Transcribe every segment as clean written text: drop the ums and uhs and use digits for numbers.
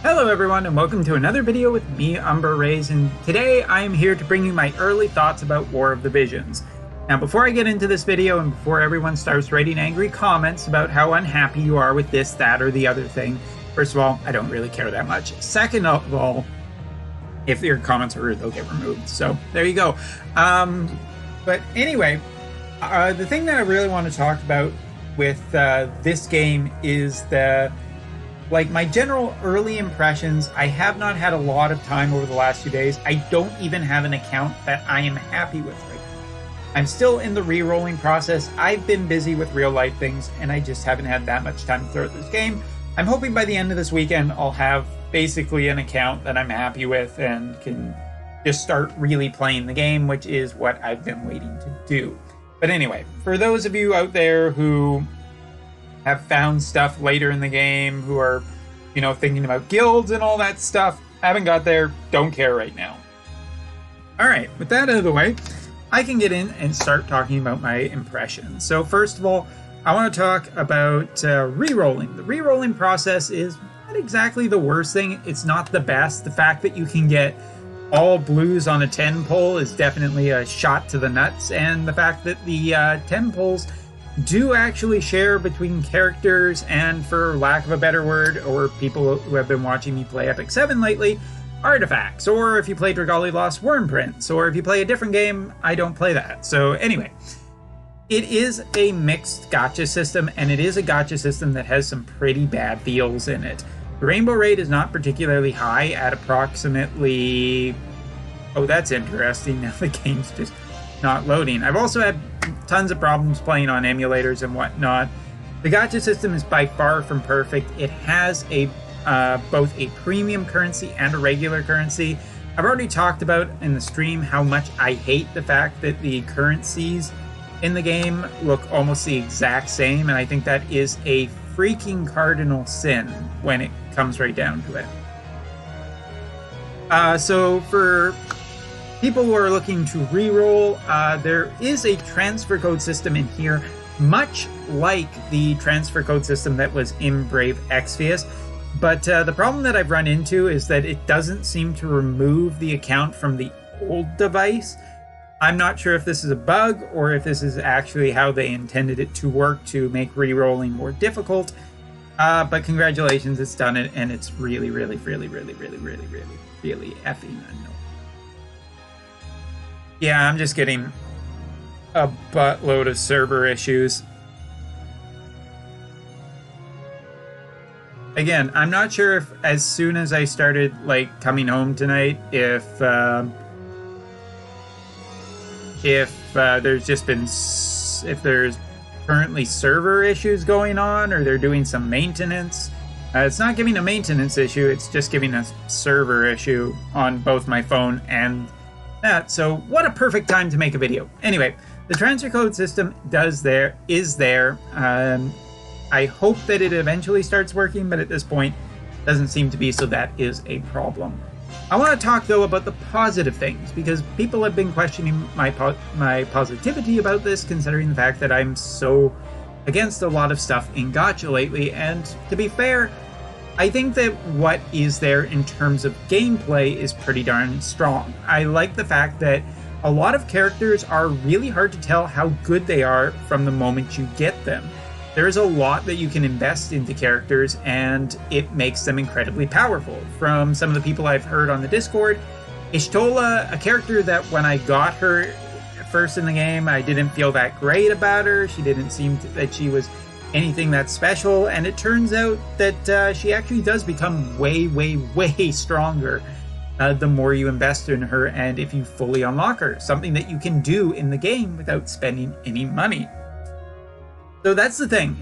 Hello everyone and welcome to another video with me, Umber Rays, and today I am here to bring you my early thoughts about War of the Visions. Now before I get into this video and before everyone starts writing angry comments about how unhappy you are with this, that, or the other thing, first of all, I don't really care that much. Second of all, if your comments are rude, they'll get removed. So there you go. But anyway, the thing that I really want to talk about with this game is my general early impressions. I have not had a lot of time over the last few days. I don't even have an account that I am happy with right now. I'm still in the re-rolling process. I've been busy with real life things and I just haven't had that much time to throw this game. I'm hoping by the end of this weekend I'll have basically an account that I'm happy with and can just start really playing the game, which is what I've been waiting to do. But anyway, for those of you out there who have found stuff later in the game, who are, thinking about guilds and all that stuff, haven't got there, don't care right now. All right, with that out of the way, I can get in and start talking about my impressions. So first of all, I want to talk about re-rolling. The re-rolling process is not exactly the worst thing. It's not the best. The fact that you can get all blues on a 10 pull is definitely a shot to the nuts, and the fact that the 10 pulls do actually share between characters and, for lack of a better word, or people who have been watching me play Epic 7 lately, artifacts, or if you play Dragali Lost Worm Prints, or if you play a different game, I don't play that. So anyway, it is a mixed gacha system, and it is a gacha system that has some pretty bad deals in it. The rainbow rate is not particularly high at approximately... Oh, that's interesting. Now the game's just not loading. I've also had tons of problems playing on emulators and whatnot. The gacha system is by far from perfect. It has both a premium currency and a regular currency. I've already talked about in the stream how much I hate the fact that the currencies in the game look almost the exact same, and I think that is a freaking cardinal sin when it comes right down to it. So for people who are looking to re-roll, there is a transfer code system in here, much like the transfer code system that was in Brave Exvius. But the problem that I've run into is that it doesn't seem to remove the account from the old device. I'm not sure if this is a bug or if this is actually how they intended it to work to make re-rolling more difficult. But congratulations, it's done it, and it's really, really, really, really, really, really, really, really effing unknown. Yeah, I'm just getting a buttload of server issues. Again, I'm not sure if as soon as I started coming home tonight, if there's currently server issues going on, or they're doing some maintenance. It's not giving a maintenance issue, it's just giving a server issue on both my phone and that. So what a perfect time to make a video. Anyway, the transfer code system is there. I hope that it eventually starts working, but at this point it doesn't seem to be, so that is a problem. I want to talk though about the positive things, because people have been questioning my positivity about this, considering the fact that I'm so against a lot of stuff in gacha lately. And to be fair, I think that what is there in terms of gameplay is pretty darn strong. I like the fact that a lot of characters are really hard to tell how good they are from the moment you get them. There's a lot that you can invest into characters, and it makes them incredibly powerful. From some of the people I've heard on the Discord, Ishtola, a character that when I got her first in the game, I didn't feel that great about her. She didn't seem that she was anything that special, and it turns out that she actually does become way, way, way stronger the more you invest in her, and if you fully unlock her, something that you can do in the game without spending any money. So that's the thing.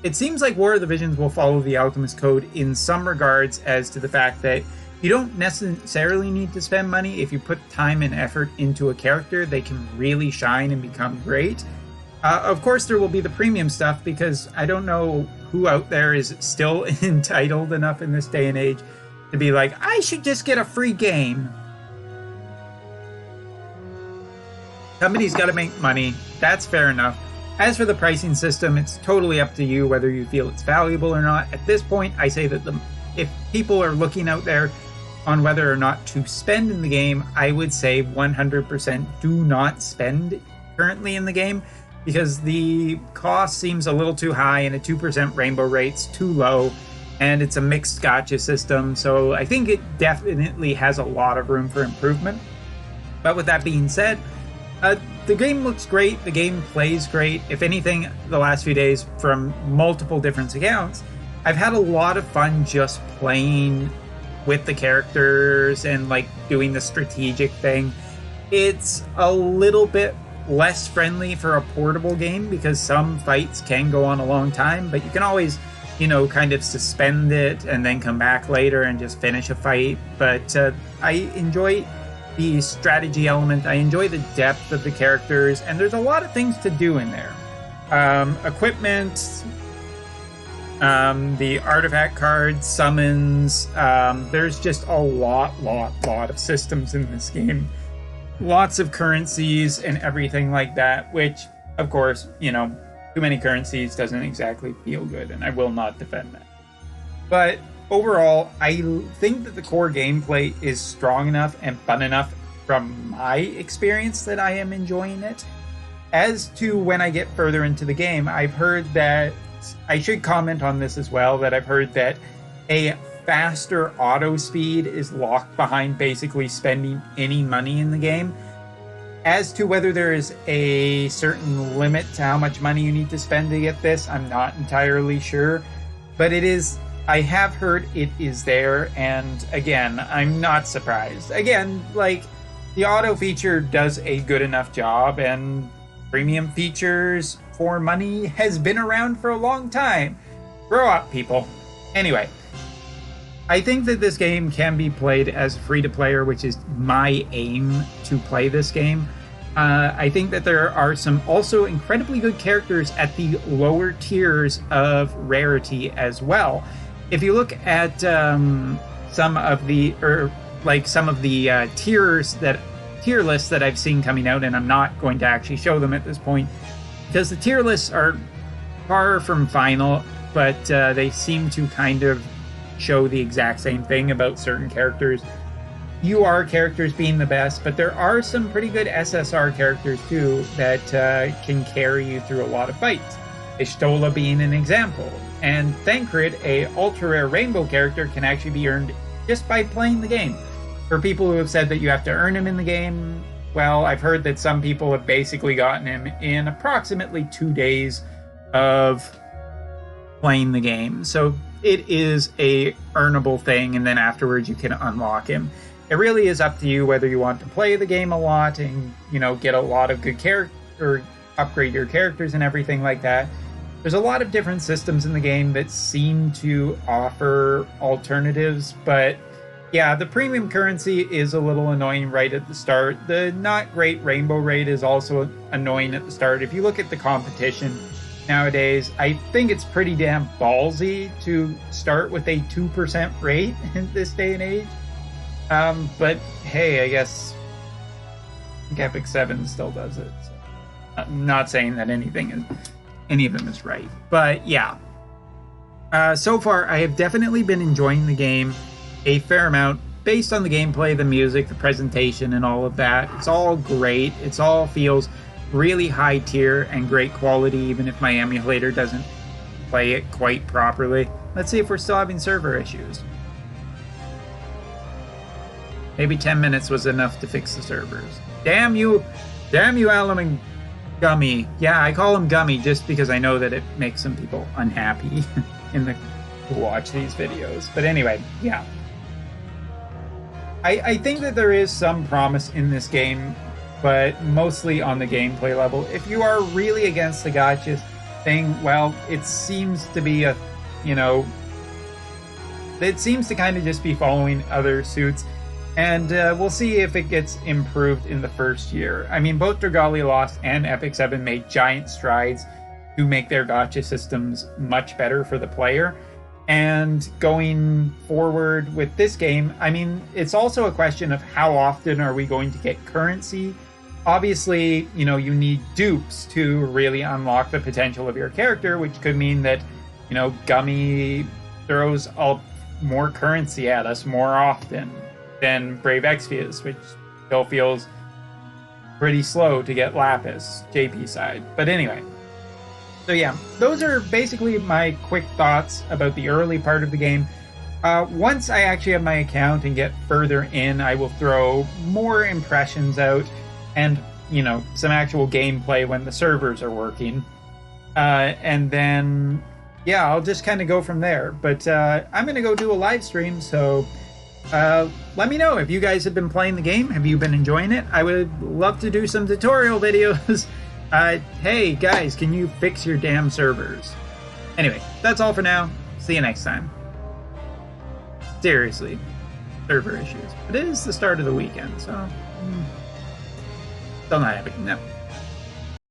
It seems like War of the Visions will follow the Alchemist Code in some regards, as to the fact that you don't necessarily need to spend money. If you put time and effort into a character, they can really shine and become great. Of course, there will be the premium stuff, because I don't know who out there is still entitled enough in this day and age to be like, I should just get a free game. Company's got to make money. That's fair enough. As for the pricing system, it's totally up to you whether you feel it's valuable or not. At this point, I say that the if people are looking out there on whether or not to spend in the game, I would say 100% do not spend currently in the game, because the cost seems a little too high and a 2% rainbow rate's too low, and it's a mixed gacha system, so I think it definitely has a lot of room for improvement. But with that being said, the game looks great, the game plays great. If anything, the last few days from multiple different accounts, I've had a lot of fun just playing with the characters and like doing the strategic thing. It's a little bit less friendly for a portable game because some fights can go on a long time, but you can always, you know, kind of suspend it and then come back later and just finish a fight. But I enjoy the strategy element. I enjoy the depth of the characters, and there's a lot of things to do in there. Equipment, the artifact cards, summons, there's just a lot of systems in this game. Lots of currencies and everything like that, which, of course, you know, too many currencies doesn't exactly feel good, and I will not defend that. But overall, I think that the core gameplay is strong enough and fun enough from my experience that I am enjoying it. As to when I get further into the game, I've heard that, I should comment on this as well, that I've heard that a faster auto speed is locked behind basically spending any money in the game. As to whether there is a certain limit to how much money you need to spend to get this, I'm not entirely sure. But it is, I have heard it is there, and again, I'm not surprised. Again, like, the auto feature does a good enough job, and premium features for money has been around for a long time. Grow up, people. Anyway, I think that this game can be played as free-to-player, which is my aim to play this game. I think that there are some also incredibly good characters at the lower tiers of rarity as well. If you look at some of the tier lists that I've seen coming out, and I'm not going to actually show them at this point because the tier lists are far from final, but they seem to kind of show the exact same thing about certain characters. UR characters being the best, but there are some pretty good SSR characters too that can carry you through a lot of fights. Ishtola being an example. And Thancred, a ultra rare rainbow character, can actually be earned just by playing the game. For people who have said that you have to earn him in the game, well, I've heard that some people have basically gotten him in approximately 2 days of playing the game. So it is a earnable thing, and then afterwards you can unlock him. It really is up to you whether you want to play the game a lot and, you know, get a lot of good character, or upgrade your characters and everything like that. There's a lot of different systems in the game that seem to offer alternatives, but yeah, the premium currency is a little annoying right at the start. The not great rainbow rate is also annoying at the start. If you look at the competition nowadays, I think it's pretty damn ballsy to start with a 2% rate in this day and age. But hey, I guess Epic 7 still does it. So I'm not saying that any of them is right, but yeah. So far, I have definitely been enjoying the game a fair amount based on the gameplay, the music, the presentation, and all of that. It's all great. It all feels really high tier and great quality, even if my emulator doesn't play it quite properly. Let's see if we're still having server issues. Maybe 10 minutes was enough to fix the servers. Damn you, Alum and Gummy. Yeah, I call him Gummy just because I know that it makes some people unhappy who watch these videos. But anyway, yeah. I think that there is some promise in this game, but mostly on the gameplay level. If you are really against the gacha thing, well, it seems to be it seems to kind of just be following other suits. And we'll see if it gets improved in the first year. I mean, both Dragalia Lost and Epic 7 made giant strides to make their gacha systems much better for the player. And going forward with this game, I mean, it's also a question of how often are we going to get currency. Obviously, you need dupes to really unlock the potential of your character, which could mean that, Gummy throws more currency at us more often than Brave Exvius, which still feels pretty slow to get Lapis, JP side. But anyway, so yeah, those are basically my quick thoughts about the early part of the game. Once I actually have my account and get further in, I will throw more impressions out and, you know, some actual gameplay when the servers are working. And then, yeah, I'll just kind of go from there. But I'm going to go do a live stream, so let me know if you guys have been playing the game. Have you been enjoying it? I would love to do some tutorial videos. Hey, guys, can you fix your damn servers? Anyway, that's all for now. See you next time. Seriously, server issues. It is the start of the weekend, so still not happy. No.